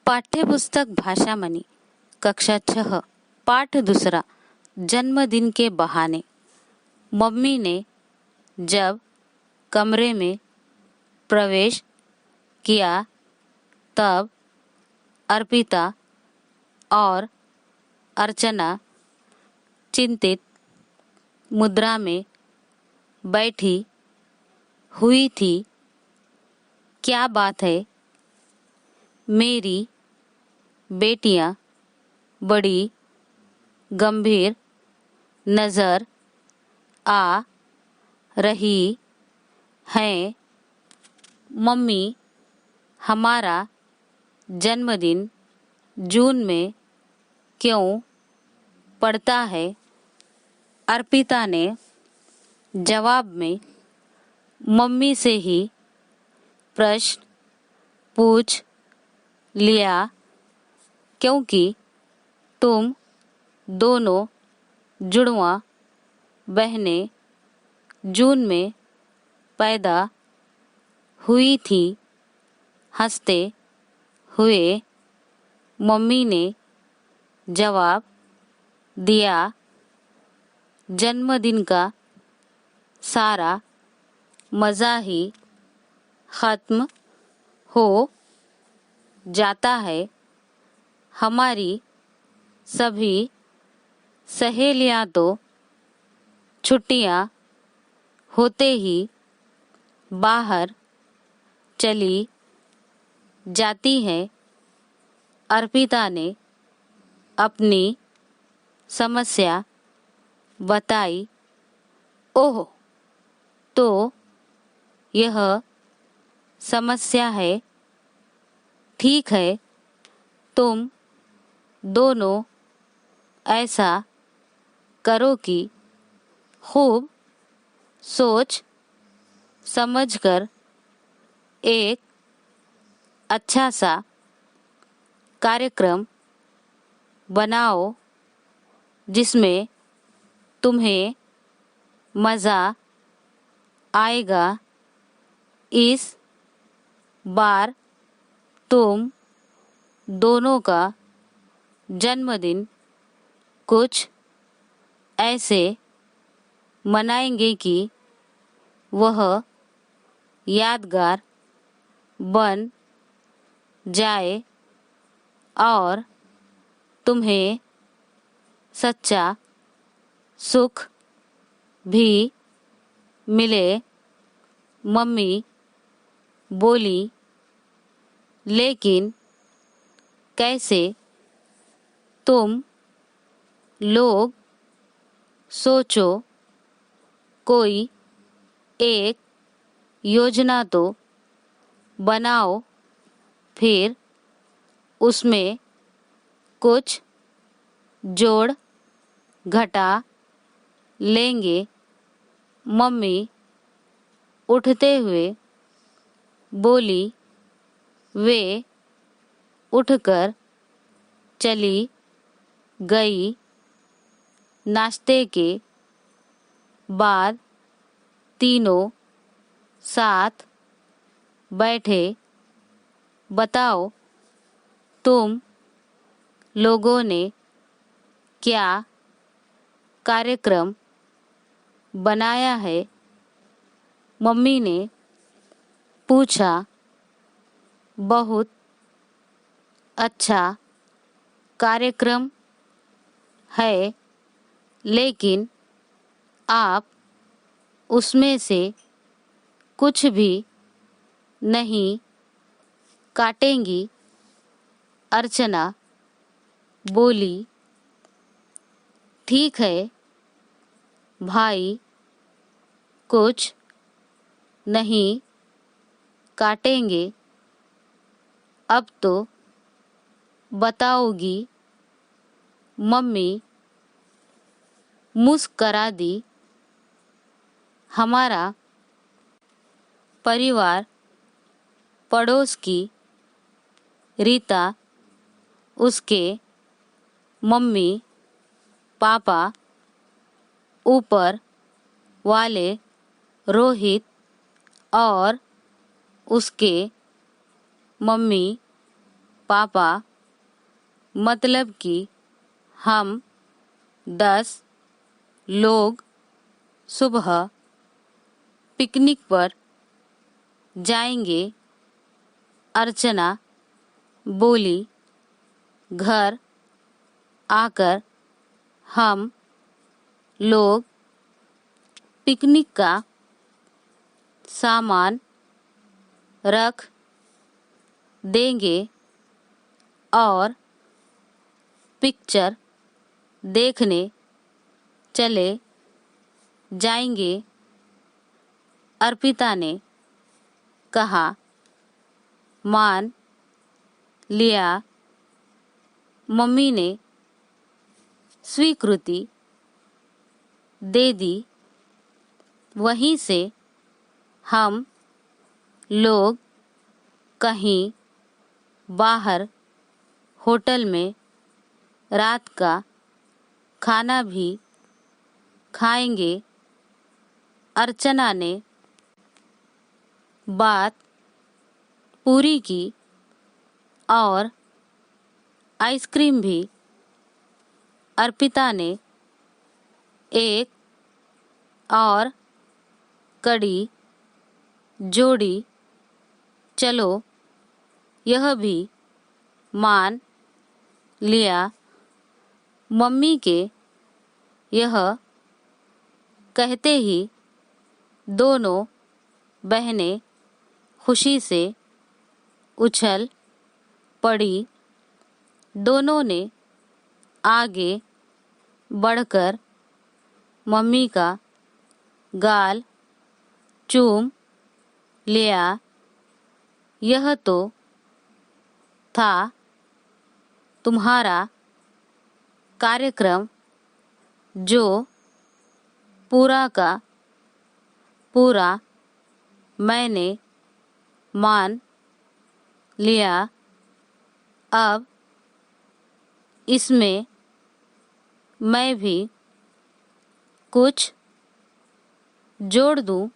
पाठ्यपुस्तक भाषा मनी कक्षा 6 पाठ दूसरा जन्मदिन के बहाने। मम्मी ने जब कमरे में प्रवेश किया तब अर्पिता और अर्चना चिंतित मुद्रा में बैठी हुई थी। क्या बात है? मेरी बेटियां बड़ी गंभीर नजर आ रही हैं। मम्मी, हमारा जन्मदिन जून में क्यों पड़ता है? अर्पिता ने जवाब में मम्मी से ही प्रश्न पूछ लिया, क्योंकि तुम दोनों जुड़वा बहनें जून में पैदा हुई थी। हंसते हुए मम्मी ने जवाब दिया, जन्मदिन का सारा मज़ा ही खत्म हो जाता है। हमारी सभी सहेलियां तो छुट्टियां होते ही बाहर चली जाती हैं। अर्पिता ने अपनी समस्या बताई। ओह, तो यह समस्या है। ठीक है, तुम दोनों ऐसा करो कि खूब सोच समझकर एक अच्छा सा कार्यक्रम बनाओ जिसमें तुम्हें मज़ा आएगा। इस बार तुम दोनों का जन्मदिन कुछ ऐसे मनाएंगे कि वह यादगार बन जाए और तुम्हें सच्चा सुख भी मिले। मम्मी बोली, लेकिन कैसे? तुम लोग सोचो, कोई एक योजना तो बनाओ, फिर उसमें कुछ जोड़ घटा लेंगे। मम्मी उठते हुए बोली। वे उठकर चली गई। नाश्ते के बाद तीनों साथ बैठे। बताओ, तुम लोगों ने क्या कार्यक्रम बनाया है? मम्मी ने पूछा। बहुत अच्छा कार्यक्रम है, लेकिन आप उसमें से कुछ भी नहीं काटेंगी? अर्चना बोली। ठीक है भाई, कुछ नहीं काटेंगे। अब तो बताओगी? मम्मी मुस्करा दी। हमारा परिवार पड़ोस की रीता, उसके मम्मी पापा, ऊपर वाले रोहित और उसके मम्मी पापा, मतलब कि हम 10 लोग सुबह पिकनिक पर जाएंगे। अर्चना बोली। घर आकर हम लोग पिकनिक का सामान रख देंगे और पिक्चर देखने चले जाएंगे। अर्पिता ने कहा। मान लिया। मम्मी ने स्वीकृति दे दी। वहीं से हम लोग कहीं बाहर होटल में रात का खाना भी खाएंगे। अर्चना ने बात पूरी की और आइसक्रीम भी। अर्पिता ने एक और कड़ी जोड़ी। चलो, यह भी मान लिया। मम्मी के यह कहते ही दोनों बहनें खुशी से उछल पड़ी। दोनों ने आगे बढ़कर मम्मी का गाल चूम लिया। यह तो था तुम्हारा कार्यक्रम जो पूरा का पूरा मैंने मान लिया। अब इसमें मैं भी कुछ जोड़ दूं?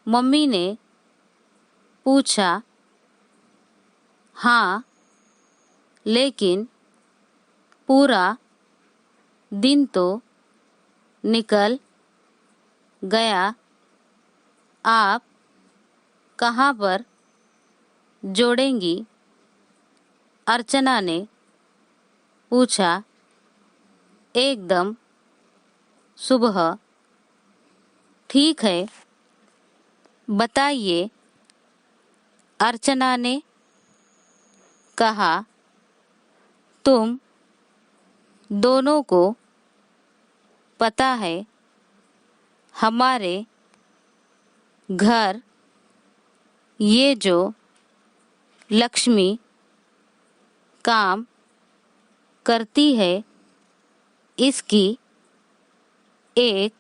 मम्मी ने पूछा। हाँ, लेकिन पूरा दिन तो निकल गया। आप कहाँ पर जोड़ेंगी? अर्चना ने पूछा। एकदम सुबह। ठीक है, बताइए, अर्चना ने कहा। तुम दोनों को पता है हमारे घर ये जो लक्ष्मी काम करती है, इसकी एक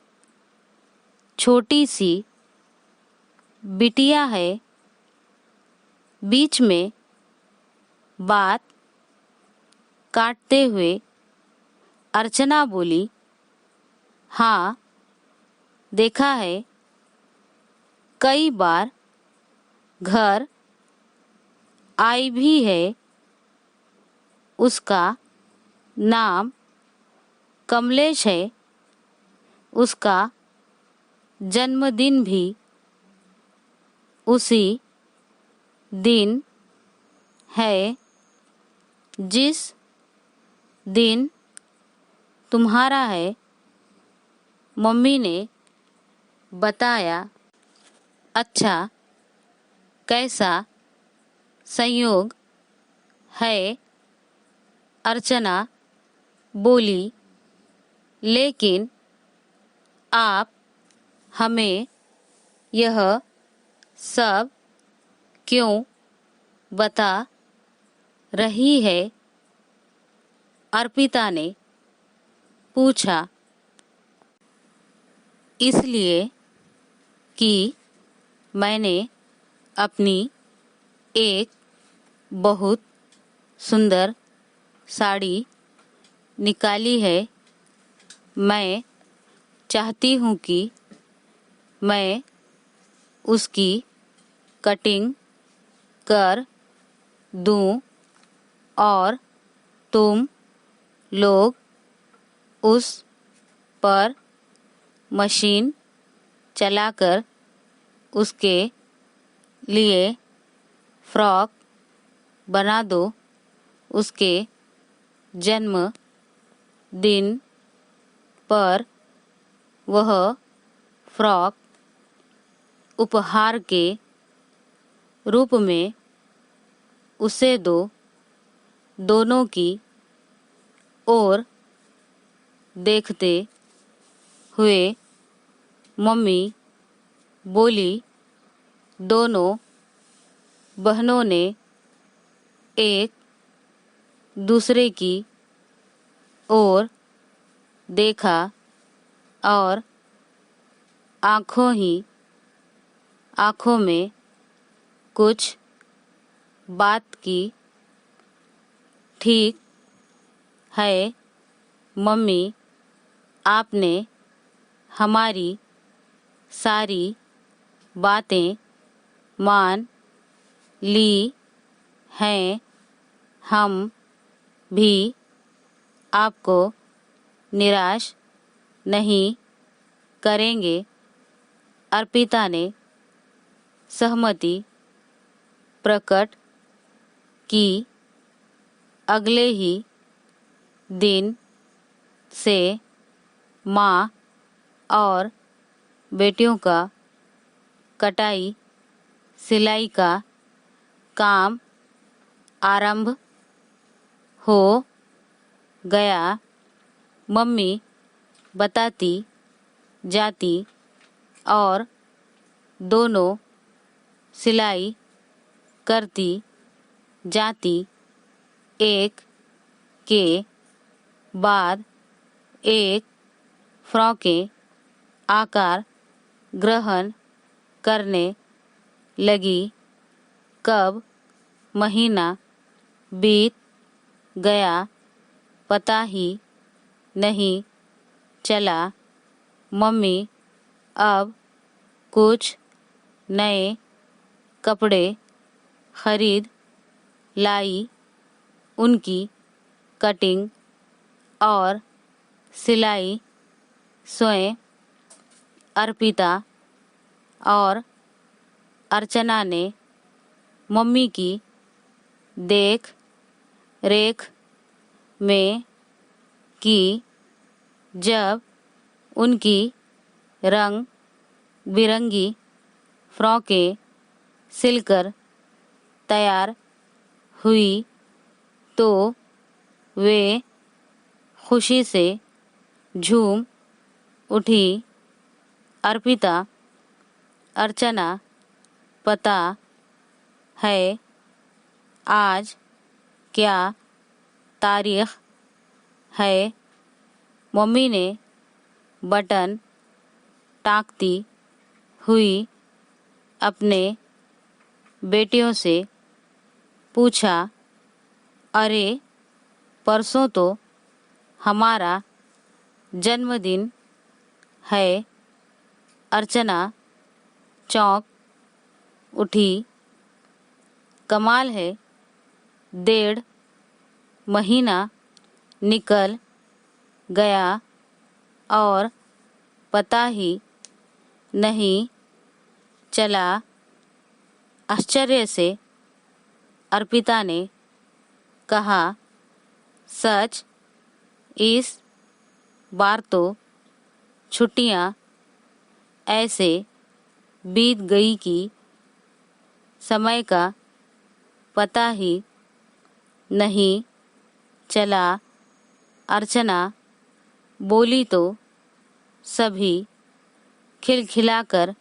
छोटी सी बिटिया है। बीच में बात काटते हुए अर्चना बोली। हाँ, देखा है, कई बार घर आई भी है। उसका नाम कमलेश है। उसका जन्मदिन भी उसी दिन है जिस दिन तुम्हारा है। मम्मी ने बताया। अच्छा, कैसा संयोग है? अर्चना बोली। लेकिन आप हमें यह सब क्यों बता रही है? अर्पिता ने पूछा। इसलिए कि मैंने अपनी एक बहुत सुंदर साड़ी निकाली है। मैं चाहती हूँ कि मैं उसकी कटिंग कर दूँ। और तुम लोग उस पर मशीन चलाकर उसके लिए फ्रॉक बना दो। उसके जन्म दिन पर वह फ्रॉक उपहार के रूप में उसे दो। दोनों की ओर देखते हुए मम्मी बोली, दोनों बहनों ने एक दूसरे की ओर देखा और आंखों ही आंखों में कुछ बात की। ठीक है मम्मी, आपने हमारी सारी बातें मान ली हैं। हम भी आपको निराश नहीं करेंगे। अर्पिता ने सहमति प्रकट की। अगले ही दिन से माँ और बेटियों का कटाई सिलाई का काम आरंभ हो गया। मम्मी बताती जाती और दोनों सिलाई करती जाती। एक के बाद एक फ्रॉकें आकार ग्रहण करने लगी। कब महीना बीत गया पता ही नहीं चला। मम्मी अब कुछ नए कपड़े खरीद लाई। उनकी कटिंग और सिलाई स्वयं अर्पिता और अर्चना ने मम्मी की देख रेख में की। जब उनकी रंग बिरंगी फ्रॉकें सिलकर तैयार हुई तो वे खुशी से झूम उठी। अर्पिता, अर्चना, पता है आज क्या तारीख है? मम्मी ने बटन टाँकती हुई अपने बेटियों से पूछा। अरे परसों तो हमारा जन्मदिन है। अर्चना चौंक उठी। कमाल है, 1.5 महीना निकल गया और पता ही नहीं चला। आश्चर्य से अर्पिता ने कहा, सच? इस बार तो छुट्टियां ऐसे बीत गई कि समय का पता ही नहीं चला। अर्चना बोली तो सभी खिलखिलाकर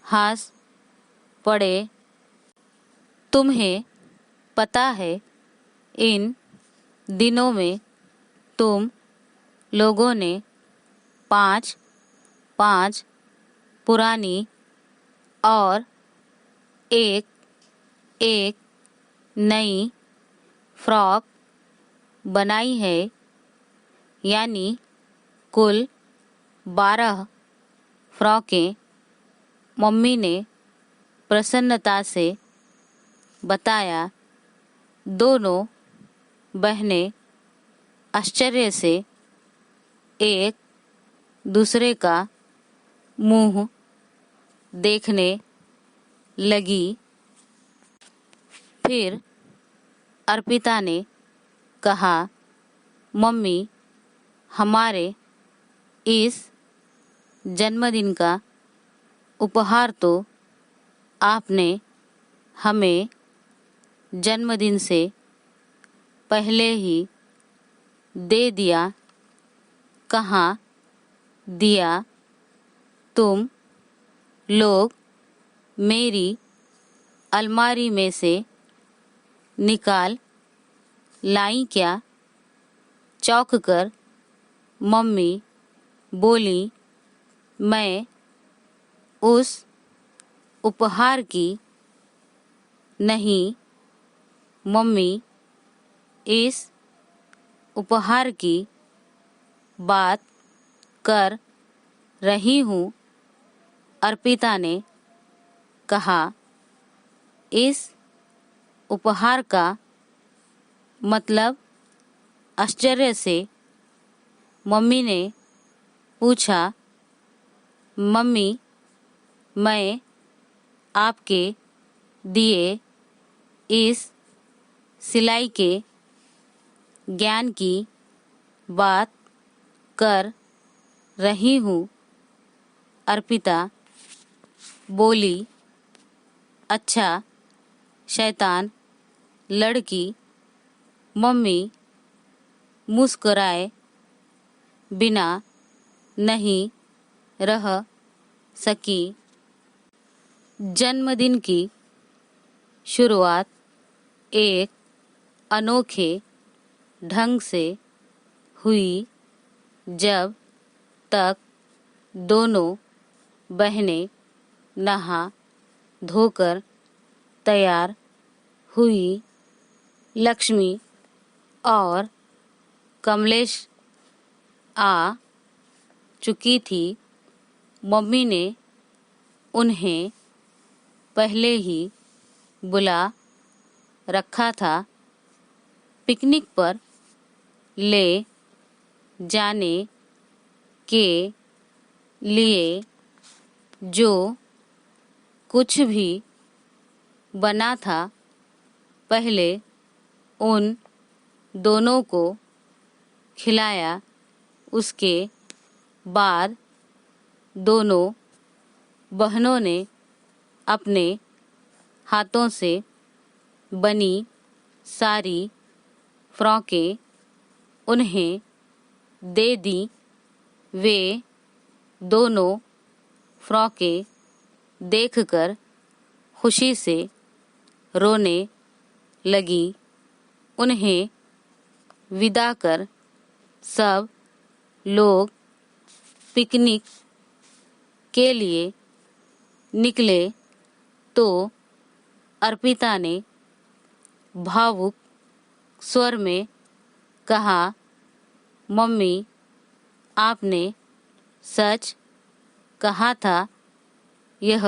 हंस पड़े। तुम्हें पता है इन दिनों में तुम लोगों ने 5 पुरानी और एक नई फ्रॉक बनाई है। यानी कुल 12 फ्रॉकें। मम्मी ने प्रसन्नता से बताया। दोनों बहनें आश्चर्य से एक दूसरे का मुंह देखने लगी। फिर अर्पिता ने कहा, मम्मी, हमारे इस जन्मदिन का उपहार तो आपने हमें जन्मदिन से पहले ही दे दिया। कहाँ दिया? तुम लोग मेरी अलमारी में से निकाल लाई क्या? चौंक कर मम्मी बोली, मैं उस उपहार की नहीं मम्मी, इस उपहार की बात कर रही हूँ। अर्पिता ने कहा, इस उपहार का मतलब? आश्चर्य से मम्मी ने पूछा। मम्मी, मैं आपके दिए इस सिलाई के ज्ञान की बात कर रही हूँ। अर्पिता बोली, अच्छा शैतान लड़की। मम्मी मुस्कुराए बिना नहीं रह सकी। जन्मदिन की शुरुआत एक अनोखे ढंग से हुई। जब तक दोनों बहनें नहा धोकर तैयार हुई, लक्ष्मी और कमलेश आ चुकी थी। मम्मी ने उन्हें पहले ही बुला रखा था। पिकनिक पर ले जाने के लिए जो कुछ भी बना था, पहले उन दोनों को खिलाया। उसके बाद दोनों बहनों ने अपने हाथों से बनी सारी फ्रॉकें उन्हें दे दी। वे दोनों फ्रॉकें देखकर खुशी से रोने लगी। उन्हें विदा कर सब लोग पिकनिक के लिए निकले तो अर्पिता ने भावुक स्वर में कहा, मम्मी, आपने सच कहा था। यह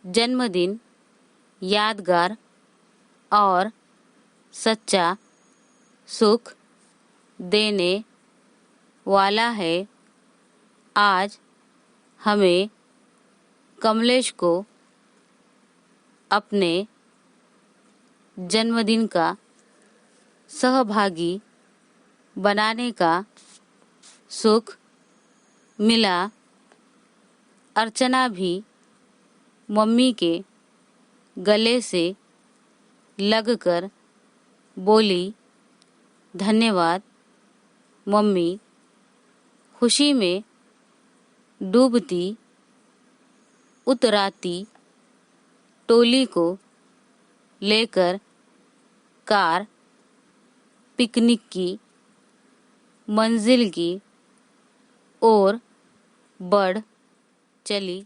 जन्मदिन यादगार और सच्चा सुख देने वाला है। आज हमें कमलेश को अपने जन्मदिन का सहभागी बनाने का सुख मिला। अर्चना भी मम्मी के गले से लगकर बोली, धन्यवाद मम्मी। खुशी में डूबती उतराती टोली को लेकर कार पिकनिक की मंजिल की ओर बढ़ चली।